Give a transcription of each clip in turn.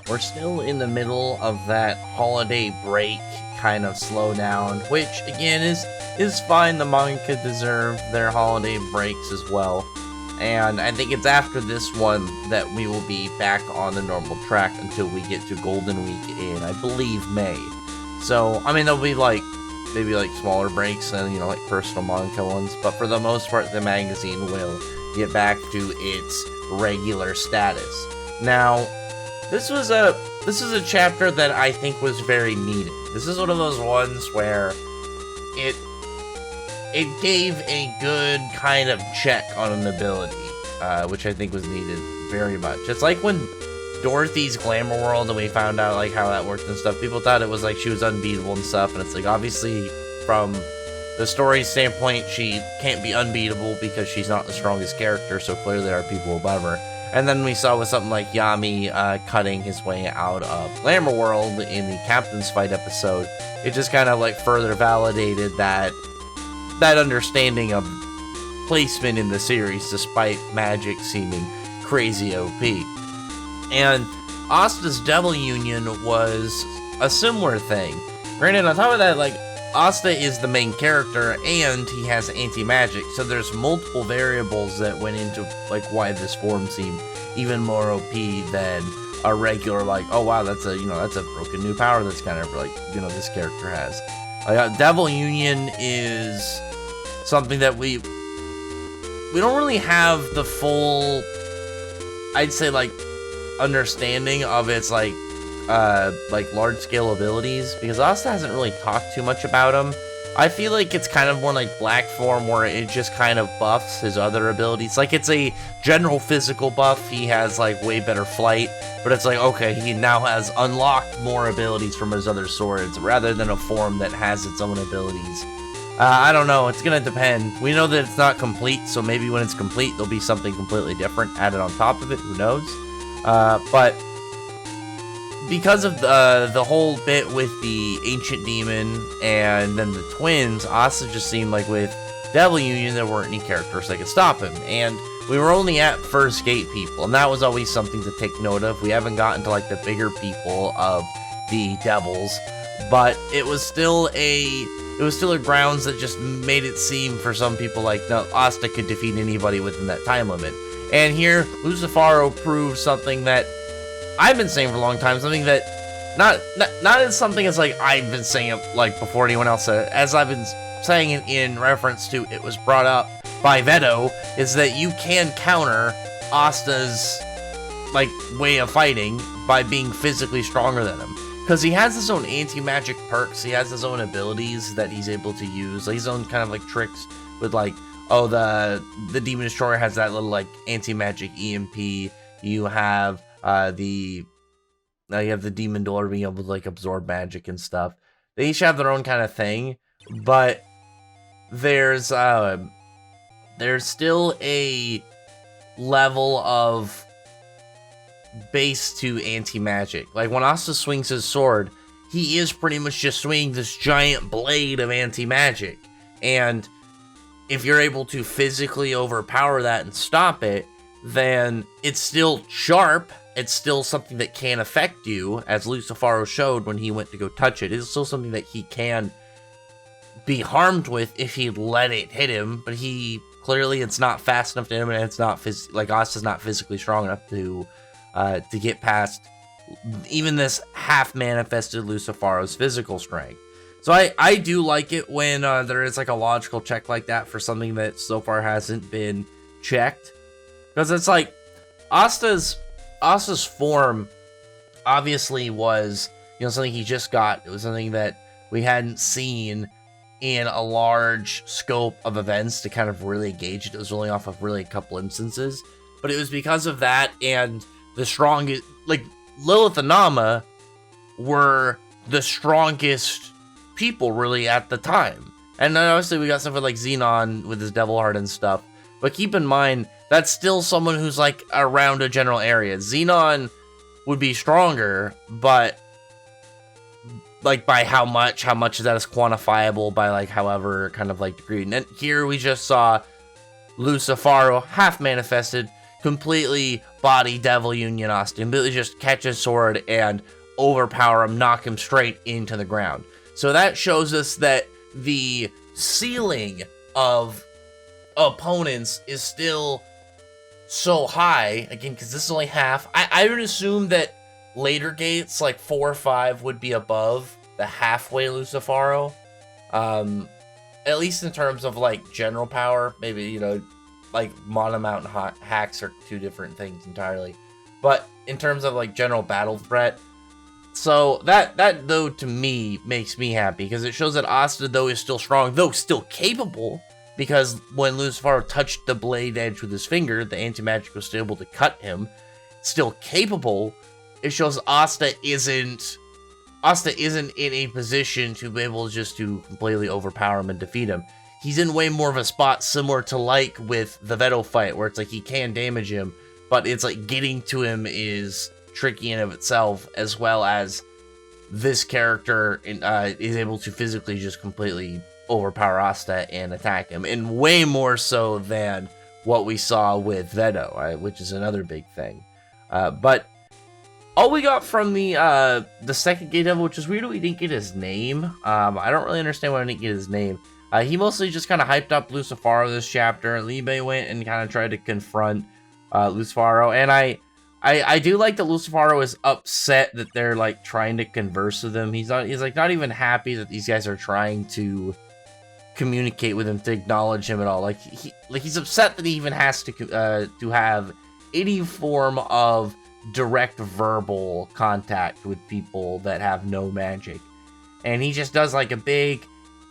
we're still in the middle of that holiday break kind of slowdown, which again is fine. The manga deserve their holiday breaks as well. And I think it's after this one that we will be back on the normal track until we get to Golden Week in, I believe, May. So, I mean, there'll be maybe smaller breaks and, like personal manga ones, but for the most part, the magazine will get back to its regular status. Now, this was a chapter that I think was very needed. This is one of those ones where it gave a good kind of check on an ability, which I think was needed very much. It's like when Dorothy's Glamour World and we found out how that worked and stuff. People thought it was she was unbeatable and stuff, and it's obviously from the story standpoint she can't be unbeatable because she's not the strongest character, so clearly there are people above her. And then we saw with something like Yami cutting his way out of Glamour World in the Captain's Fight episode, it just kind of further validated that understanding of placement in the series, despite magic seeming crazy OP. And Asta's Devil Union was a similar thing. Granted, on top of that, Asta is the main character and he has anti-magic, so there's multiple variables that went into why this form seemed even more OP than a regular oh wow, that's a broken new power that's kind of this character has. Devil Union is something that we don't really have the full, I'd say, understanding of its large scale abilities, because Asta hasn't really talked too much about them. I feel it's kind of more like Black Form, where it just kind of buffs his other abilities. It's a general physical buff. He has way better flight, but it's okay, he now has unlocked more abilities from his other swords rather than a form that has its own abilities. I don't know, it's gonna depend. We know that it's not complete, so maybe when it's complete there'll be something completely different added on top of it, who knows. But because of the whole bit with the Ancient Demon and then the twins, Asta just seemed with Devil Union there weren't any characters that could stop him, and we were only at first gate people, and that was always something to take note of. We haven't gotten to the bigger people of the devils, but it was still a grounds that just made it seem for some people no, Asta could defeat anybody within that time limit. And here, Lucifero proved something that I've been saying for a long time, something that not as something as I've been saying it before anyone else said it, as I've been saying it in reference to it was brought up by Veto, is that you can counter Asta's way of fighting by being physically stronger than him. Because he has his own anti-magic perks, he has his own abilities that he's able to use, his own kind of tricks with oh, the Demon Destroyer has that little anti-magic EMP, you have you have the Demon Door being able to absorb magic and stuff. They each have their own kind of thing, but there's still a level of base to anti-magic. When Asta swings his sword, he is pretty much just swinging this giant blade of anti-magic, and if you're able to physically overpower that and stop it, then it's still sharp, it's still something that can affect you, as Lucifero showed when he went to go touch it. It's still something that he can be harmed with if he let it hit him, but clearly it's not fast enough to him, and it's not Asta's not physically strong enough to get past even this half-manifested Lucifero's physical strength. So I do like it when there is a logical check like that for something that so far hasn't been checked. Because it's Asta's form obviously was, something he just got. It was something that we hadn't seen in a large scope of events to kind of really gauge it. It was only off of really a couple instances. But it was because of that and the strongest, Lilith and Nama were the strongest people really at the time. And then obviously we got something like Xenon with his Devil Heart and stuff. But keep in mind, that's still someone who's around a general area. Xenon would be stronger, but by how much of that is quantifiable by however kind of degree. And then here we just saw Lucifero half manifested completely body Devil Union Asta, completely just catch his sword and overpower him, knock him straight into the ground. So that shows us that the ceiling of opponents is still so high, again, because this is only half. I would assume that later gates, like 4 or 5, would be above the halfway Lucifero. At least in terms of, like, general power. Maybe, you know, like, mono-mount and hacks are 2 different things entirely. But in terms of, like, general battle threat. So, that though, to me, makes me happy. Because it shows that Asta, though, is still strong, though still capable. Because when Lucifero touched the blade edge with his finger, the anti-magic was still able to cut him. Still capable. It shows Asta isn't in a position to be able just to completely overpower him and defeat him. He's in way more of a spot similar to like with the Veto fight, where it's like he can damage him, but it's like getting to him is tricky in of itself, as well as this character is able to physically just completely overpower Asta and attack him, and way more so than what we saw with Veto, which is another big thing. But all we got from the second Gate Devil, which is weird we didn't get his name. I don't really understand why I didn't get his name. He mostly just kind of hyped up Lucifero this chapter. Libe went and kind of tried to confront Lucifero, and I do like that Lucifero is upset that they're like trying to converse with him. He's like not even happy that these guys are trying to communicate with him, to acknowledge him at all. Like he's upset that he even has to have any form of direct verbal contact with people that have no magic. And he just does like a big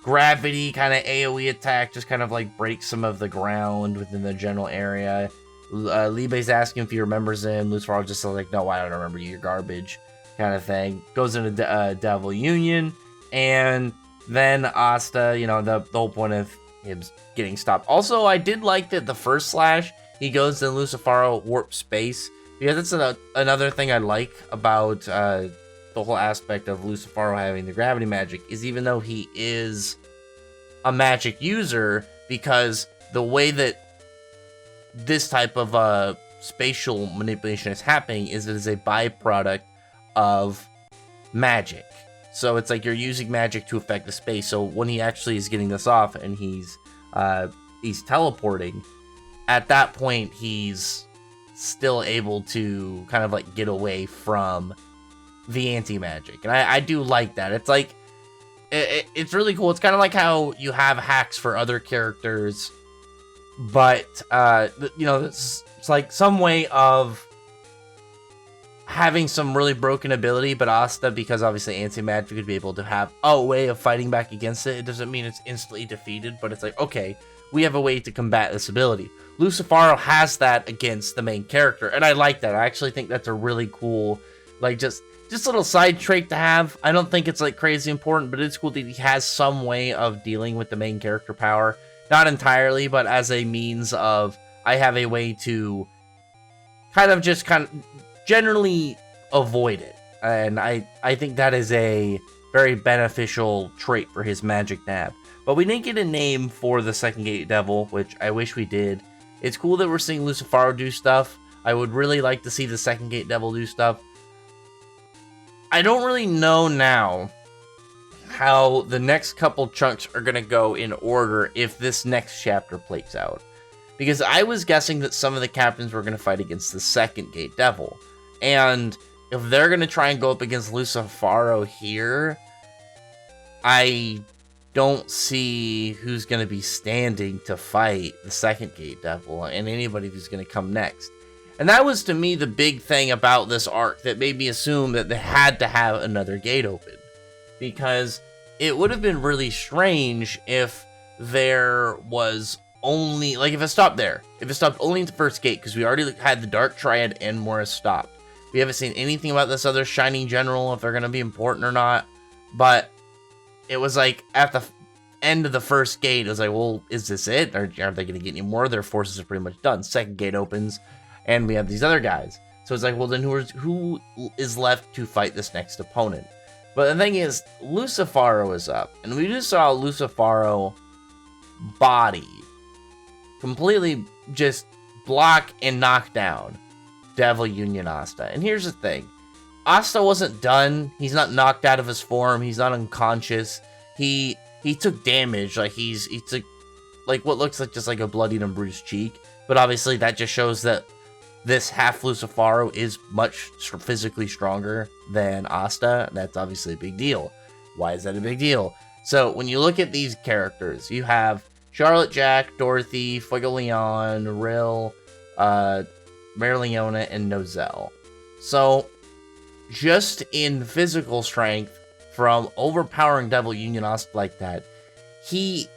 gravity kind of AoE attack, just kind of like breaks some of the ground within the general area. Libe's asking if he remembers him. Lucifero just like, no, I don't remember you, you're garbage, kind of thing. Goes into Devil Union, and then Asta, you know, the whole point of him getting stopped. Also, I did like that the first slash, he goes to Lucifero warp space. Yeah, that's another thing I like about the whole aspect of Lucifero having the gravity magic, is even though he is a magic user, because the way that this type of spatial manipulation is happening is it is a byproduct of magic. So it's like you're using magic to affect the space. So when he actually is getting this off and he's teleporting, at that point he's still able to kind of like get away from the anti-magic, and I do like that. It's like it's really cool. It's kind of like how you have hacks for other characters, but you know, it's like some way of having some really broken ability, but Asta, because obviously anti-magic would be able to have a way of fighting back against it. It doesn't mean it's instantly defeated, but it's like, okay, we have a way to combat this ability. Lucifero has that against the main character, and I like that. I actually think that's a really cool, like, just a little side trait to have. I don't think it's, like, crazy important, but it's cool that he has some way of dealing with the main character power. Not entirely, but as a means of, I have a way to kind of generally avoid it. And I think that is a very beneficial trait for his magic nab. But we didn't get a name for the second Gate Devil, which I wish we did. It's cool that we're seeing Lucifero do stuff. I would really like to see the second Gate Devil do stuff. I don't really know now how the next couple chunks are going to go in order if this next chapter plays out. Because I was guessing that some of the captains were going to fight against the second Gate Devil. And if they're going to try and go up against Lucifero here, I don't see who's going to be standing to fight the second Gate Devil and anybody who's going to come next. And that was, to me, the big thing about this arc that made me assume that they had to have another gate open. Because it would have been really strange if there was only, like, if it stopped there. If it stopped only at the first gate, because we already had the Dark Triad and Morris stopped. We haven't seen anything about this other Shining General, if they're going to be important or not. But it was like, at the end of the first gate, it was like, well, is this it? Or aren't they going to get any more? Their forces are pretty much done. Second gate opens, and we have these other guys. So it's like, well, then who is left to fight this next opponent? But the thing is, Lucifero is up, and we just saw Lucifero body completely just block and knock down Devil Union Asta. And here's the thing. Asta wasn't done. He's not knocked out of his form. He's not unconscious. He took damage. Like, he took, like, what looks like just like a bloodied and bruised cheek. But obviously that just shows that this half Lucifero is much physically stronger than Asta. That's obviously a big deal. Why is that a big deal? So when you look at these characters, you have Charlotte, Jack, Dorothy, Fuego Leon, Rill, Marileona, and Nozel. So just in physical strength, from overpowering Devil Union Asta like that, he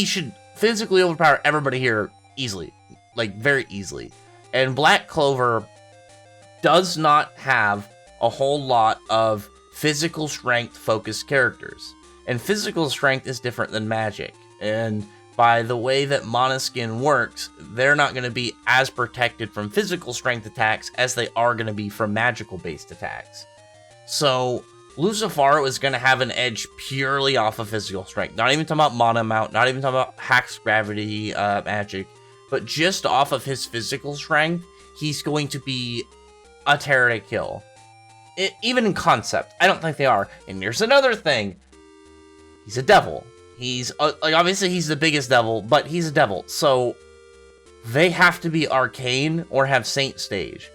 should physically overpower everybody here easily. Like, very easily. And Black Clover does not have a whole lot of physical strength focused characters. And physical strength is different than magic. And by the way that Monoskin works, they're not going to be as protected from physical strength attacks as they are going to be from magical based attacks. So Lucifero is going to have an edge purely off of physical strength. Not even talking about mana amount, not even talking about Hack's gravity magic, but just off of his physical strength, he's going to be a terror to kill. Even in concept, I don't think they are. And here's another thing. He's a devil. He's, like, obviously he's the biggest devil, but he's a devil. So they have to be arcane or have Saint Stage.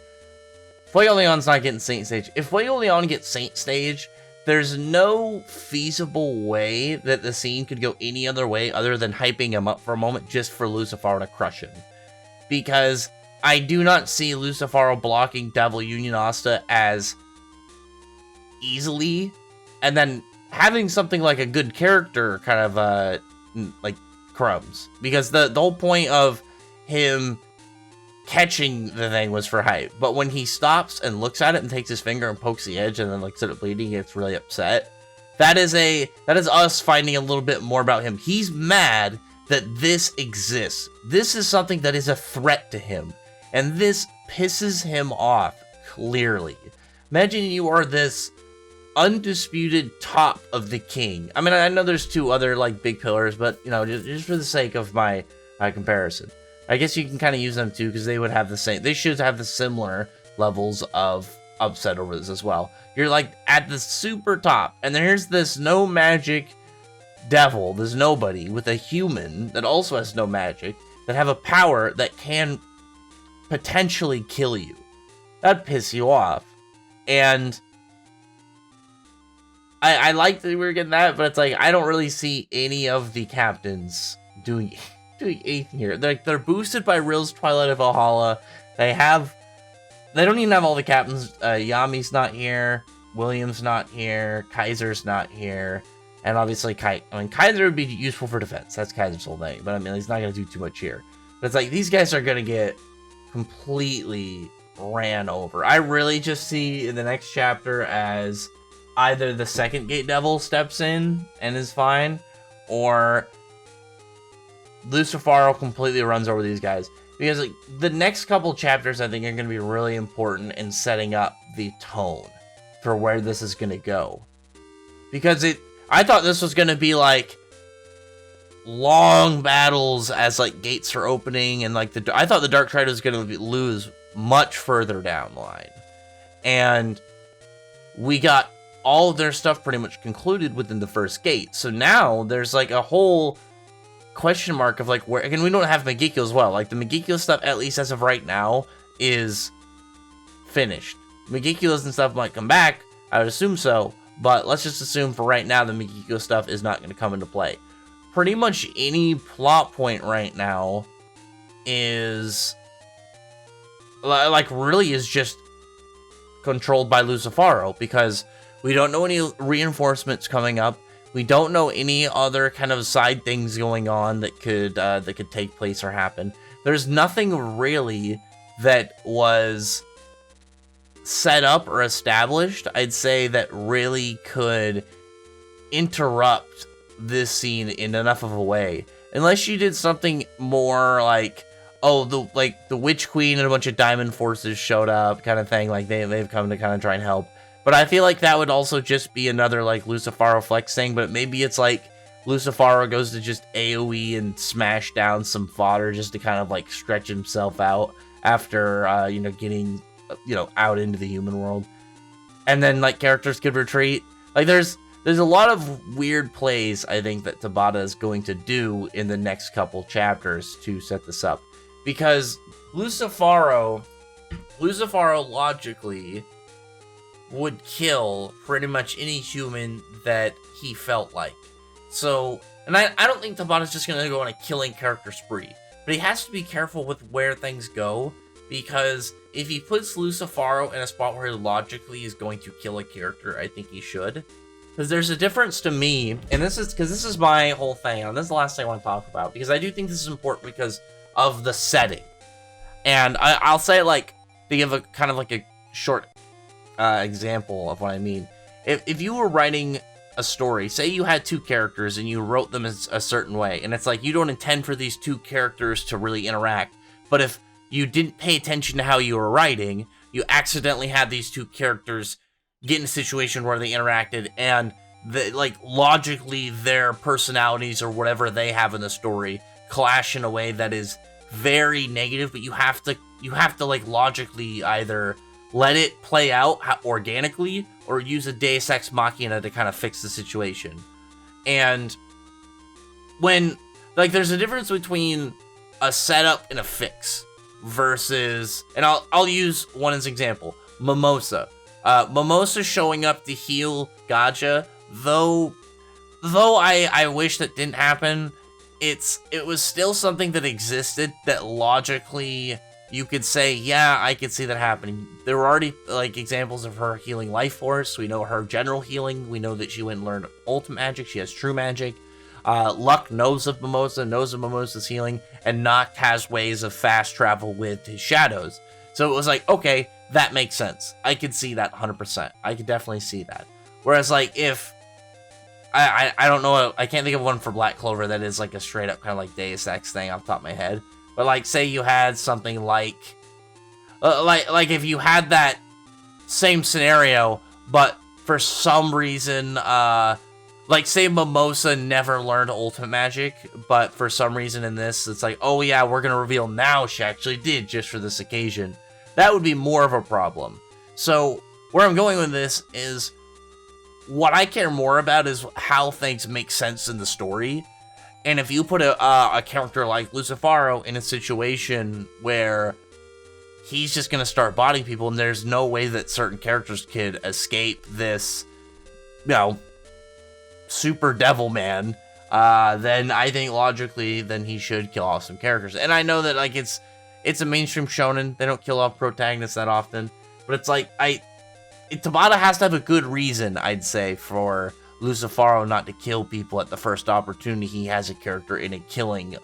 Fuego Leon's not getting Saint Stage. If Fuego Leon gets Saint Stage, there's no feasible way that the scene could go any other way other than hyping him up for a moment just for Lucifero to crush him. Because I do not see Lucifero blocking Devil Union Asta as easily, and then having something like a good character kind of like crumbs. Because the whole point of him catching the thing was for hype, but when he stops and looks at it and takes his finger and pokes the edge and then like starts bleeding, he gets really upset. That is us finding a little bit more about him. He's mad that this exists. This is something that is a threat to him, and this pisses him off clearly. Imagine you are this undisputed top of the king. I mean, I know there's two other like big pillars, but you know, just for the sake of my comparison, I guess you can kind of use them too, because they would have the same, they should have the similar levels of upset over this as well. You're like at the super top, and then here's this no magic devil, this nobody with a human that also has no magic, that have a power that can potentially kill you. That'd piss you off. And I like that we were getting that, but it's like, I don't really see any of the captains doing anything here. They're boosted by Rill's Twilight of Valhalla. They don't even have all the captains. Yami's not here. William's not here. Kaiser's not here. And obviously Kaiser would be useful for defense. That's Kaiser's whole thing. But I mean, he's not going to do too much here. But it's like, these guys are going to get completely ran over. I really just see in the next chapter as either the second Gate Devil steps in and is fine, or Lucifero completely runs over these guys. Because like, the next couple chapters, I think, are going to be really important in setting up the tone for where this is going to go. Because I thought this was going to be like long battles as like gates are opening, and like I thought the Dark Triad was going to lose much further down the line. And we got all of their stuff pretty much concluded within the first gate. So now there's like a whole question mark of like where, again, we don't have Megikyo as well. Like the Megikyo stuff, at least as of right now, is finished. Megikyo and stuff might come back, I would assume so, but let's just assume for right now the Megikyo stuff is not going to come into play. Pretty much any plot point right now is like really is just controlled by Lucifero, because we don't know any reinforcements coming up. We don't know any other kind of side things going on that could take place or happen. There's nothing really that was set up or established, I'd say, that really could interrupt this scene in enough of a way. Unless you did something more like, oh, the Witch Queen and a bunch of Diamond Forces showed up kind of thing. Like they've come to kind of try and help. But I feel like that would also just be another like Lucifero flex thing, but maybe it's like Lucifero goes to just AoE and smash down some fodder just to kind of like stretch himself out after, you know, getting, you know, out into the human world. And then like characters could retreat. Like there's a lot of weird plays I think that Tabata is going to do in the next couple chapters to set this up. Because Lucifero logically would kill pretty much any human that he felt like. So, and I don't think Tabata's just going to go on a killing character spree. But he has to be careful with where things go, because if he puts Lucifero in a spot where he logically is going to kill a character, I think he should. Because there's a difference to me, and this is my whole thing, and this is the last thing I want to talk about, because I do think this is important because of the setting. And I'll say, like, to give a kind of like a short example of what I mean. If you were writing a story, say you had two characters and you wrote them as a certain way, and it's like you don't intend for these two characters to really interact, but if you didn't pay attention to how you were writing, you accidentally had these two characters get in a situation where they interacted, and like logically their personalities or whatever they have in the story clash in a way that is very negative, but you have to like logically either let it play out organically or use a Deus Ex Machina to kind of fix the situation. And when, like, there's a difference between a setup and a fix versus, and I'll use one as example, Mimosa. Mimosa showing up to heal Gacha, though I wish that didn't happen, it was still something that existed that logically you could say, yeah, I could see that happening. There were already, like, examples of her healing Life Force. We know her general healing. We know that she went and learned Ultimate Magic. She has True Magic. Luck knows of Mimosa, knows of Mimosa's healing, and Noct has ways of fast travel with his shadows. So it was like, okay, that makes sense. I could see that 100%. I could definitely see that. Whereas, like, if... I don't know, I can't think of one for Black Clover that is, like, a straight-up kind of, like, Deus Ex thing off the top of my head. But, like, say you had something like if you had that same scenario, but for some reason, like, say Mimosa never learned Ultimate Magic, but for some reason in this, it's like, oh yeah, we're gonna reveal now she actually did just for this occasion. That would be more of a problem. So, where I'm going with this is, what I care more about is how things make sense in the story. And if you put a character like Lucifero in a situation where he's just going to start bodying people and there's no way that certain characters could escape this, you know, super devil man, then I think logically then he should kill off some characters. And I know that, like, it's a mainstream shonen. They don't kill off protagonists that often. But it's like, Tabata has to have a good reason, I'd say, for Lucifero not to kill people at the first opportunity he has a character in a killing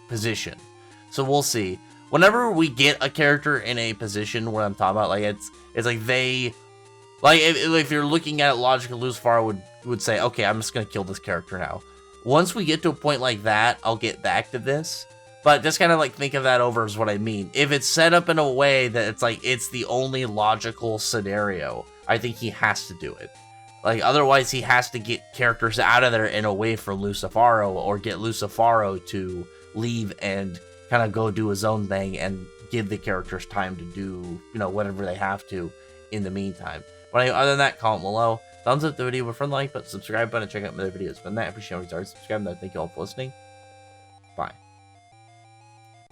position. So we'll see. Whenever we get a character in a position where I'm talking about, like, it's like they, like, if you're looking at it logically, Lucifero would say, okay, I'm just gonna kill this character now. Once we get to a point like that, I'll get back to this. But just kind of, like, think of that over is what I mean. If it's set up in a way that it's like it's the only logical scenario, I think he has to do it. Like, otherwise he has to get characters out of there and away from Lucifero, or get Lucifero to leave and kind of go do his own thing and give the characters time to do, you know, whatever they have to in the meantime. But anyway, other than that, comment below. Thumbs up the video with a friend, like button, subscribe button, and check out my other videos. But that, I appreciate all you subscribe. Thank you all for listening. Bye.